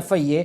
FIA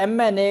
MNA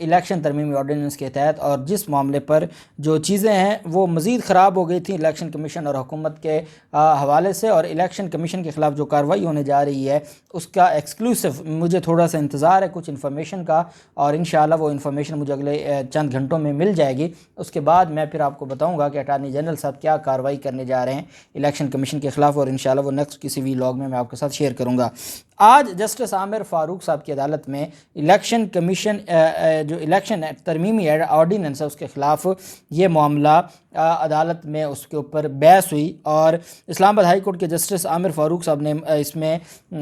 election ترمیمی ordinance کے تحت، اور جس معاملے پر جو چیزیں ہیں وہ مزید خراب ہو گئی تھیں الیکشن کمیشن اور حکومت کے حوالے سے، اور الیکشن کمیشن کے خلاف جو کارروائی ہونے جا رہی ہے اس کا ایکسکلوسیو مجھے تھوڑا سا انتظار ہے کچھ انفارمیشن کا، اور انشاءاللہ وہ انفارمیشن مجھے اگلے چند گھنٹوں میں مل جائے گی۔ اس کے بعد میں پھر آپ کو بتاؤں گا کہ اٹارنی جنرل صاحب کیا کارروائی کرنے جا رہے ہیں الیکشن کمیشن کے خلاف، اور انشاءاللہ وہ نیکسٹ کسی ولاگ میں آپ کے ساتھ شیئر کروں گا۔ آج جسٹس عامر فاروق صاحب کی عدالت میں الیکشن کمیشن جو الیکشن ترمیمی آرڈیننس ہے اس کے خلاف یہ معاملہ عدالت میں اس کے اوپر بحث ہوئی، اور اسلام آباد ہائی کورٹ کے جسٹس عامر فاروق صاحب نے اس میں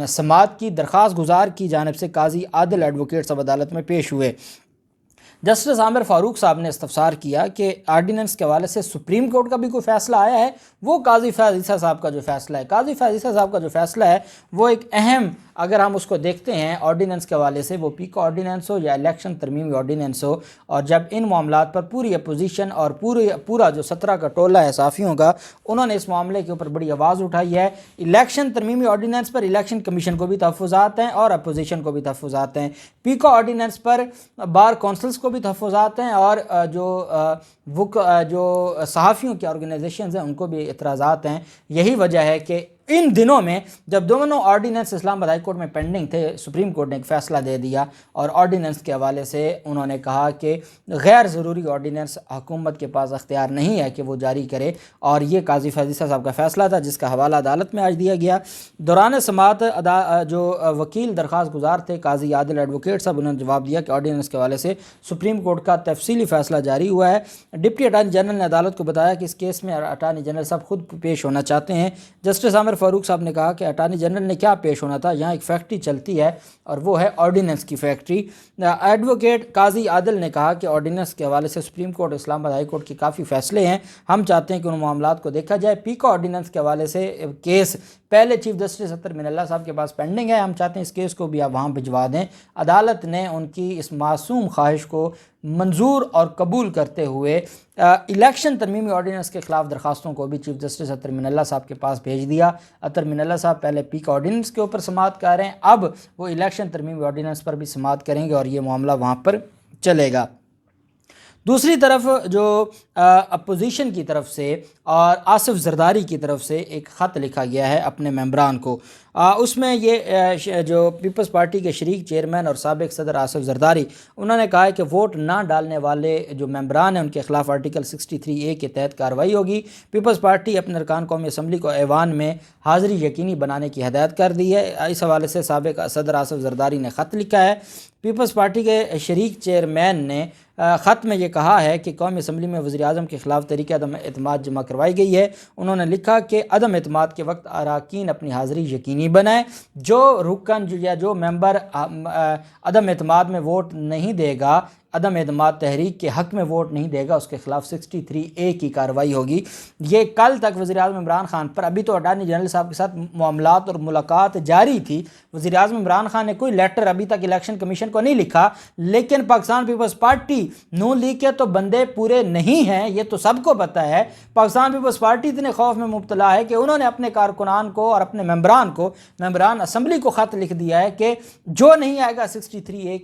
سماعت کی، درخواست گزار کی جانب سے قاضی عادل ایڈوکیٹ صاحب عدالت میں پیش ہوئے۔ جسٹس عامر فاروق صاحب نے استفسار کیا کہ آرڈیننس کے حوالے سے سپریم کورٹ کا بھی کوئی فیصلہ آیا ہے، وہ قاضی فیاض عیسیٰ صاحب کا جو فیصلہ ہے، قاضی فیاض عیسیٰ صاحب کا جو فیصلہ ہے وہ ایک اہم، اگر ہم اس کو دیکھتے ہیں آرڈیننس کے حوالے سے، وہ پیکو آرڈیننس ہو یا الیکشن ترمیمی آرڈیننس ہو، اور جب ان معاملات پر پوری اپوزیشن اور پورا جو 17 کا ٹولہ ہے صحافیوں کا، انہوں نے اس معاملے کے اوپر بڑی آواز اٹھائی ہے۔ الیکشن ترمیمی آرڈیننس پر الیکشن کمیشن کو بھی تحفظات ہیں اور اپوزیشن کو بھی تحفظات ہیں، پیکو آرڈیننس پر بار کونسلز کو بھی تحفظات ہیں، اور جو صحافیوں کی آرگنائزیشنز ہیں ان کو بھی اعتراضات ہیں۔ یہی وجہ ہے کہ ان دنوں میں جب دونوں آرڈیننس اسلام آباد ہائی کورٹ میں پینڈنگ تھے، سپریم کورٹ نے ایک فیصلہ دے دیا، اور آرڈیننس کے حوالے سے انہوں نے کہا کہ غیر ضروری آرڈیننس حکومت کے پاس اختیار نہیں ہے کہ وہ جاری کرے، اور یہ قاضی فیاض عیسیٰ صاحب کا فیصلہ تھا جس کا حوالہ عدالت میں آج دیا گیا۔ دوران سماعت جو وکیل درخواست گزار تھے قاضی عادل ایڈوکیٹ صاحب، انہوں نے جواب دیا کہ آرڈیننس کے حوالے سے سپریم کورٹ کا تفصیلی فیصلہ جاری ہوا ہے۔ ڈپٹی اٹارنی جنرل نے عدالت کو بتایا کہ اس کیس میں اٹارنی جنرل صاحب خود پیش ہونا چاہتے ہیں۔ جسٹس عامر فاروق صاحب نے کہا کہ اٹارنی جنرل نے کیا پیش ہونا تھا، یہاں ایک فیکٹری چلتی ہے اور وہ ہے آرڈیننس کی فیکٹری۔ ایڈوکیٹ قاضی عادل نے کہا کہ آرڈیننس کے حوالے سے سپریم کورٹ اسلام آباد ہائی کورٹ کے کافی فیصلے ہیں، ہم چاہتے ہیں کہ ان معاملات کو دیکھا جائے۔ پیکو آرڈیننس کے حوالے سے کیس پہلے چیف جسٹس اطہر من اللہ صاحب کے پاس پینڈنگ ہے، ہم چاہتے ہیں اس کیس کو بھی آپ وہاں بھجوا دیں۔ عدالت نے ان کی اس معصوم خواہش کو منظور اور قبول کرتے ہوئے الیکشن ترمیمی آرڈیننس کے خلاف درخواستوں کو بھی چیف جسٹس اطہر من اللہ صاحب کے پاس بھیج دیا۔ اطہر من اللہ صاحب پہلے پیک آرڈیننس کے اوپر سماعت کر رہے ہیں، اب وہ الیکشن ترمیمی آرڈیننس پر بھی سماعت کریں گے اور یہ معاملہ وہاں پر چلے گا۔ دوسری طرف جو اپوزیشن کی طرف سے اور آصف زرداری کی طرف سے ایک خط لکھا گیا ہے اپنے ممبران کو، اس میں یہ جو پیپلز پارٹی کے شریک چیئرمین اور سابق صدر آصف زرداری، انہوں نے کہا ہے کہ ووٹ نہ ڈالنے والے جو ممبران ہیں ان کے خلاف آرٹیکل 63A کے تحت کارروائی ہوگی۔ پیپلز پارٹی اپنے ارکان قومی اسمبلی کو ایوان میں حاضری یقینی بنانے کی ہدایت کر دی ہے۔ اس حوالے سے سابق صدر آصف زرداری نے خط لکھا ہے۔ پیپلز پارٹی کے شریک چیئرمین نے خط میں یہ کہا ہے کہ قومی اسمبلی میں وزیر اعظم کے خلاف تحریک عدم اعتماد جمع کروائی گئی ہے۔ انہوں نے لکھا کہ عدم اعتماد کے وقت اراکین اپنی حاضری یقینی بنائیں۔ جو رکن یا جو ممبر عدم اعتماد میں ووٹ نہیں دے گا، عدم اعتماد تحریک کے حق میں ووٹ نہیں دے گا، اس کے خلاف 63A کی کارروائی ہوگی۔ یہ کل تک وزیر اعظم عمران خان پر، ابھی تو اٹارنی جنرل صاحب کے ساتھ معاملات اور ملاقات جاری تھی، وزیر اعظم عمران خان نے کوئی لیٹر ابھی تک الیکشن کمیشن کو نہیں لکھا، لیکن پاکستان پیپلز پارٹی نون لیگ کے تو بندے پورے نہیں ہیں، یہ تو سب کو پتہ ہے۔ پاکستان پیپلز پارٹی اتنے خوف میں مبتلا ہے کہ انہوں نے اپنے کارکنان کو اور اپنے ممبران اسمبلی کو خط لکھ دیا ہے کہ جو نہیں آئے گا 63A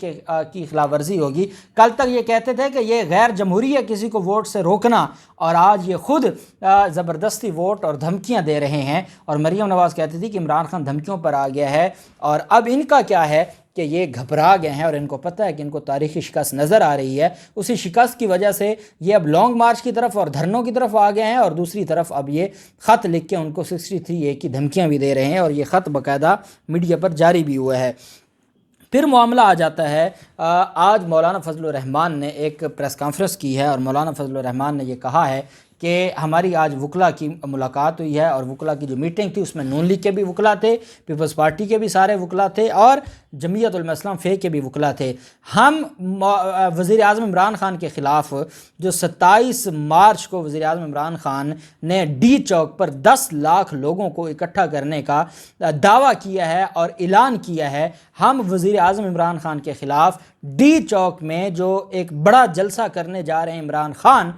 کی خلاف ورزی ہوگی۔ کل تک یہ کہتے تھے کہ یہ غیر جمہوری ہے کسی کو ووٹ سے روکنا، اور آج یہ خود زبردستی ووٹ اور دھمکیاں دے رہے ہیں۔ اور مریم نواز کہتی تھی کہ عمران خان دھمکیوں پر آ گیا ہے، اور اب ان کا کیا ہے کہ یہ گھبرا گئے ہیں اور ان کو پتہ ہے کہ ان کو تاریخی شکست نظر آ رہی ہے۔ اسی شکست کی وجہ سے یہ اب لانگ مارچ کی طرف اور دھرنوں کی طرف آ گئے ہیں، اور دوسری طرف اب یہ خط لکھ کے ان کو 63A کی دھمکیاں بھی دے رہے ہیں، اور یہ خط باقاعدہ میڈیا پر جاری بھی ہوا ہے۔ پھر معاملہ آ جاتا ہے، آج مولانا فضل الرحمان نے ایک پریس کانفرنس کی ہے، اور مولانا فضل الرحمان نے یہ کہا ہے کہ ہماری آج وکلاء کی ملاقات ہوئی ہے، اور وکلاء کی جو میٹنگ تھی اس میں نون لیگ کے بھی وکلاء تھے، پیپلز پارٹی کے بھی سارے وکلاء تھے، اور جمعیت علماء اسلام فے کے بھی وکلاء تھے۔ ہم وزیر اعظم عمران خان کے خلاف جو 27 مارچ کو وزیر اعظم عمران خان نے ڈی چوک پر 10 لاکھ لوگوں کو اکٹھا کرنے کا دعویٰ کیا ہے اور اعلان کیا ہے، ہم وزیر اعظم عمران خان کے خلاف ڈی چوک میں جو ایک بڑا جلسہ کرنے جا رہے ہیں عمران خان،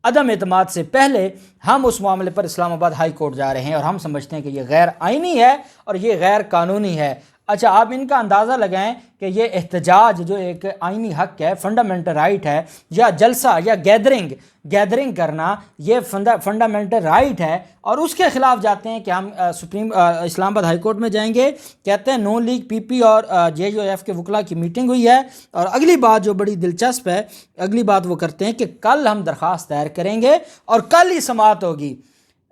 عدم اعتماد سے پہلے ہم اس معاملے پر اسلام آباد ہائی کورٹ جا رہے ہیں، اور ہم سمجھتے ہیں کہ یہ غیر آئینی ہے اور یہ غیر قانونی ہے۔ اچھا آپ ان کا اندازہ لگائیں کہ یہ احتجاج جو ایک آئینی حق ہے، فنڈامنٹل رائٹ ہے، یا جلسہ یا گیدرنگ کرنا یہ فنڈامنٹل رائٹ ہے، اور اس کے خلاف جاتے ہیں کہ ہم اسلام آباد ہائی کورٹ میں جائیں گے. کہتے ہیں نون لیگ پی پی اور جے یو ایف کے وکلاء کی میٹنگ ہوئی ہے، اور اگلی بات جو بڑی دلچسپ ہے، اگلی بات وہ کرتے ہیں کہ کل ہم درخواست دائر کریں گے اور کل ہی سماعت ہوگی.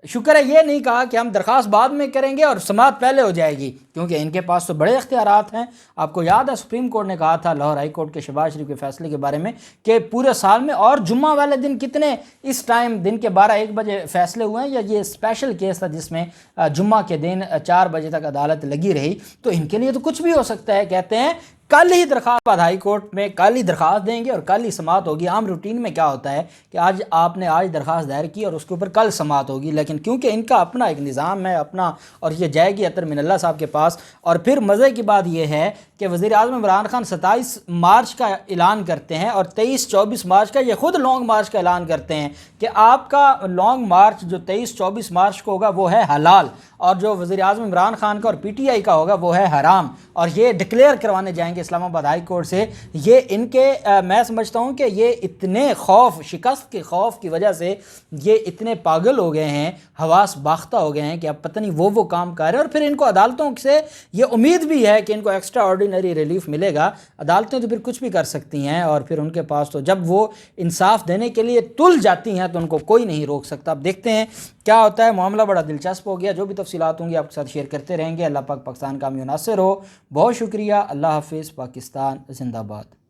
شکر ہے یہ نہیں کہا کہ ہم درخواست بعد میں کریں گے اور سماعت پہلے ہو جائے گی، کیونکہ ان کے پاس تو بڑے اختیارات ہیں. آپ کو یاد ہے سپریم کورٹ نے کہا تھا لاہور ہائی کورٹ کے شہباز شریف کے فیصلے کے بارے میں کہ پورے سال میں اور جمعہ والے دن کتنے اس ٹائم دن کے 12-1 بجے فیصلے ہوئے ہیں، یا یہ اسپیشل کیس تھا جس میں جمعہ کے دن 4 بجے تک عدالت لگی رہی، تو ان کے لیے تو کچھ بھی ہو سکتا ہے. کہتے ہیں کل ہی درخواست ہائی کورٹ میں کل ہی درخواست دیں گے اور کل ہی سماعت ہوگی. عام روٹین میں کیا ہوتا ہے کہ آج آپ نے درخواست دائر کی اور اس کے اوپر کل سماعت ہوگی، لیکن کیونکہ ان کا اپنا ایک نظام ہے اپنا، اور یہ جائے گی اطہر من اللہ صاحب کے پاس. اور پھر مزے کی بات یہ ہے کہ وزیر اعظم عمران خان 27 مارچ کا اعلان کرتے ہیں اور 23-24 مارچ کا یہ خود لانگ مارچ کا اعلان کرتے ہیں کہ آپ کا لانگ مارچ جو 23-24 مارچ کو ہوگا وہ ہے حلال، اور جو وزیر اعظم عمران خان کا اور پی ٹی آئی کا ہوگا وہ ہے حرام، اور یہ ڈکلیئر کروانے جائیں گے اسلام آباد ہائی کورٹ سے. یہ ان کے میں سمجھتا ہوں کہ یہ اتنے شکست کے خوف کی وجہ سے یہ اتنے پاگل ہو گئے ہیں، حواس باختہ ہو گئے ہیں کہ اب پتہ نہیں وہ کام کر رہے ہیں. اور پھر ان کو عدالتوں سے یہ امید بھی ہے کہ ان کو ایکسٹرا آرڈینری ریلیف ملے گا. عدالتیں تو پھر کچھ بھی کر سکتی ہیں، اور پھر ان کے پاس تو جب وہ انصاف دینے کے لیے تل جاتی ہیں تو ان کو کوئی نہیں روک سکتا. اب دیکھتے ہیں کیا ہوتا ہے. معاملہ بڑا دلچسپ ہو گیا. جو بھی تفصیلات ہوں گی آپ کے ساتھ شیئر کرتے رہیں گے. اللہ پاک پاکستان کا حامی و ناصر ہو. بہت شکریہ. اللہ حافظ. پاکستان زندہ باد.